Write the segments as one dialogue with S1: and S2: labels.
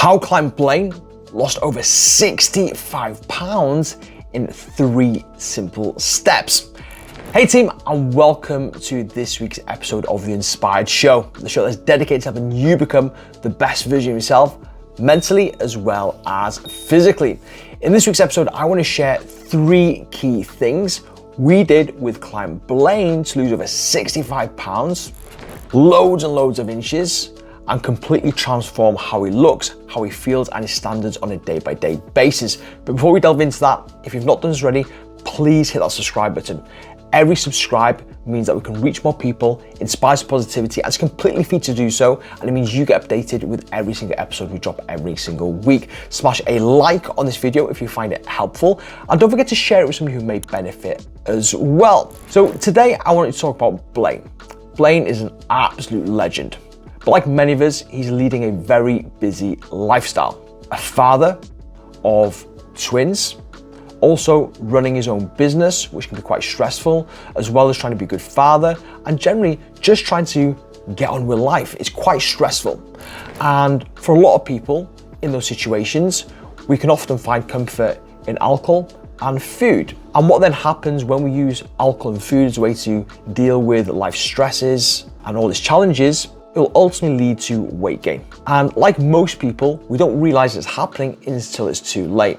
S1: How client Blaine lost over 65 pounds in 3 simple steps. Hey team, and welcome to this week's episode of The Inspired Show, the show that's dedicated to helping you become the best version of yourself, mentally as well as physically. In this week's episode, I want to share 3 key things we did with client Blaine to lose over 65 pounds, loads and loads of inches, and completely transform how he looks, how he feels, and his standards on a day-by-day basis. But before we delve into that, if you've not done this already, please hit that subscribe button. Every subscribe means that we can reach more people, inspire some positivity, and it's completely free to do so, and it means you get updated with every single episode we drop every single week. Smash a like on this video if you find it helpful, and don't forget to share it with somebody who may benefit as well. So today I wanted to talk about Blaine. Blaine is an absolute legend. But like many of us, he's leading a very busy lifestyle. A father of twins, also running his own business, which can be quite stressful, as well as trying to be a good father, and generally just trying to get on with life. It's quite stressful. And for a lot of people in those situations, we can often find comfort in alcohol and food. And what then happens when we use alcohol and food as a way to deal with life stresses and all its challenges, it will ultimately lead to weight gain. And like most people, we don't realize it's happening until it's too late.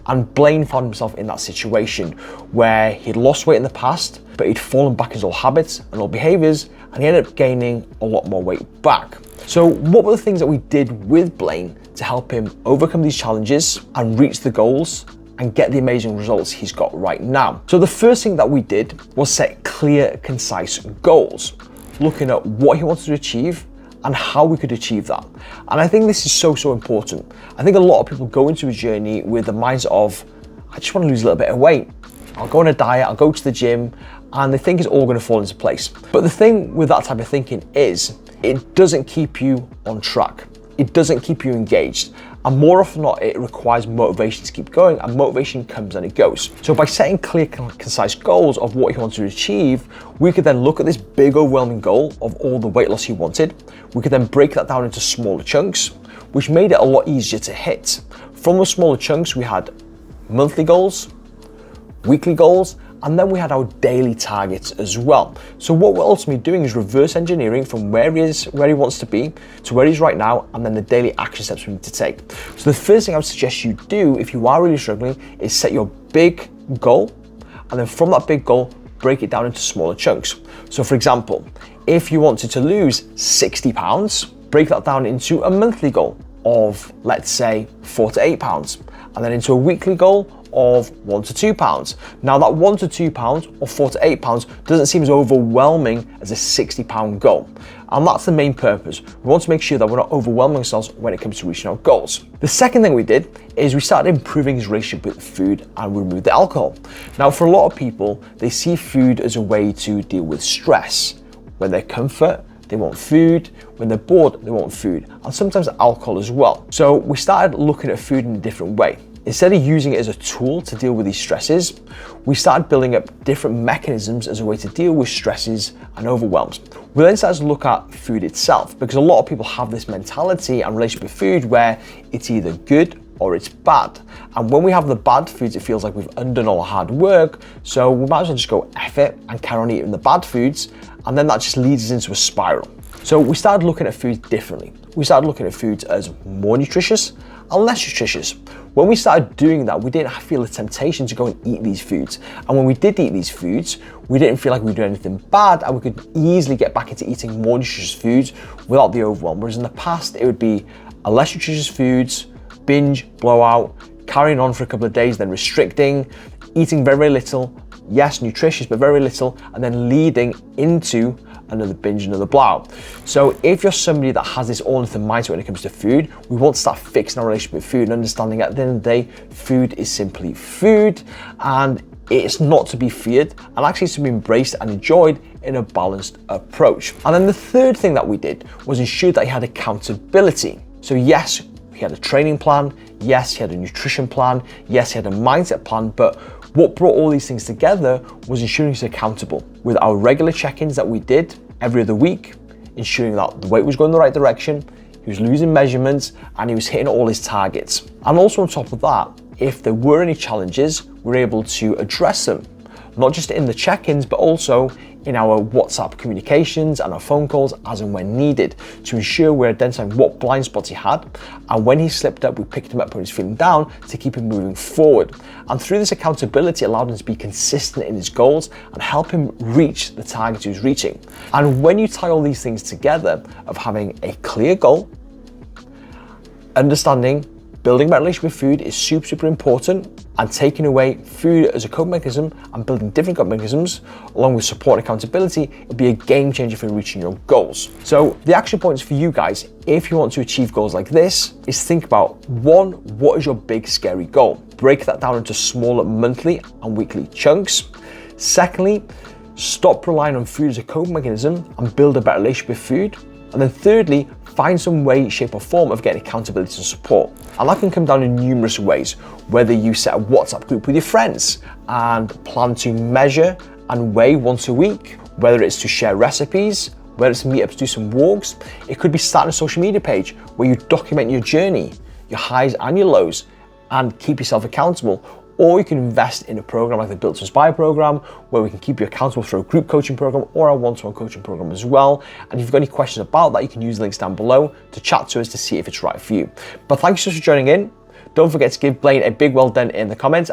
S1: And Blaine found himself in that situation where he'd lost weight in the past, but he'd fallen back his old habits and old behaviors, and he ended up gaining a lot more weight back. So what were the things that we did with Blaine to help him overcome these challenges and reach the goals and get the amazing results he's got right now? So the first thing that we did was set clear, concise goals, looking at what he wanted to achieve and how we could achieve that. And I think this is so important. I think a lot of people go into a journey with the mindset of, I just want to lose a little bit of weight. I'll go on a diet, I'll go to the gym, and they think it's all going to fall into place. But the thing with that type of thinking is, it doesn't keep you on track. It doesn't keep you engaged. And more often than not, it requires motivation to keep going, and motivation comes and it goes. So by setting clear, concise goals of what he wanted to achieve, we could then look at this big overwhelming goal of all the weight loss he wanted. We could then break that down into smaller chunks, which made it a lot easier to hit. From those smaller chunks, we had monthly goals, weekly goals, and then we had our daily targets as well. So what we're ultimately doing is reverse engineering from where he is, where he wants to be, to where he's right now, and then the daily action steps we need to take. So the first thing I would suggest you do if you are really struggling is set your big goal, and then from that big goal, break it down into smaller chunks. So for example, if you wanted to lose 60 pounds, break that down into a monthly goal of, let's say, 4 to 8 pounds, and then into a weekly goal of 1 to 2 pounds. Now that 1 to 2 pounds or 4 to 8 pounds doesn't seem as overwhelming as a 60-pound goal. And that's the main purpose. We want to make sure that we're not overwhelming ourselves when it comes to reaching our goals. The second thing we did is we started improving his relationship with food and removed the alcohol. Now for a lot of people, they see food as a way to deal with stress. When they're comfort, they want food. When they're bored, they want food. And sometimes alcohol as well. So we started looking at food in a different way. Instead of using it as a tool to deal with these stresses, we started building up different mechanisms as a way to deal with stresses and overwhelms. We then started to look at food itself, because a lot of people have this mentality and relationship with food where it's either good or it's bad. And when we have the bad foods, it feels like we've undone all our hard work, so we might as well just go F it and carry on eating the bad foods, and then that just leads us into a spiral. So we started looking at foods differently. We started looking at foods as more nutritious and less nutritious. When we started doing that, we didn't feel the temptation to go and eat these foods. And when we did eat these foods, we didn't feel like we were doing anything bad, and we could easily get back into eating more nutritious foods without the overwhelm. Whereas in the past, it would be a less nutritious foods, binge, blowout, carrying on for a couple of days, then restricting, eating very, very little, yes, nutritious, but very little, and then leading into another binge, another blowout. So if you're somebody that has this all or nothing mindset when it comes to food, we want to start fixing our relationship with food and understanding at the end of the day, food is simply food, and it's not to be feared, and actually it's to be embraced and enjoyed in a balanced approach. And then the third thing that we did was ensure that he had accountability. So yes, he had a training plan, yes, he had a nutrition plan, yes, he had a mindset plan, but what brought all these things together was ensuring he's accountable with our regular check-ins that we did every other week, ensuring that the weight was going in the right direction, he was losing measurements, and he was hitting all his targets. And also on top of that, if there were any challenges, we're able to address them, not just in the check-ins, but also in our WhatsApp communications and our phone calls as and when needed, to ensure we're identifying what blind spots he had, and when he slipped up, we picked him up when he's feeling down to keep him moving forward. And through this accountability, allowed him to be consistent in his goals and help him reach the targets he was reaching. And when you tie all these things together of having a clear goal, understanding building a relationship with food is super important, and taking away food as a coping mechanism and building different coping mechanisms along with support and accountability, it'll be a game changer for reaching your goals. So the action points for you guys, if you want to achieve goals like this, is think about one, what is your big scary goal? Break that down into smaller monthly and weekly chunks. Secondly, stop relying on food as a coping mechanism and build a better relationship with food. And then thirdly, find some way, shape or form of getting accountability and support. And that can come down in numerous ways, whether you set a WhatsApp group with your friends and plan to measure and weigh once a week, whether it's to share recipes, whether it's to meet up to do some walks. It could be starting a social media page where you document your journey, your highs and your lows, and keep yourself accountable. Or you can invest in a program like the Built to Inspire program, where we can keep you accountable through a group coaching program or a one-to-one coaching program as well. And if you've got any questions about that, you can use the links down below to chat to us to see if it's right for you. But thank you so much for joining in. Don't forget to give Blaine a big well done in the comments.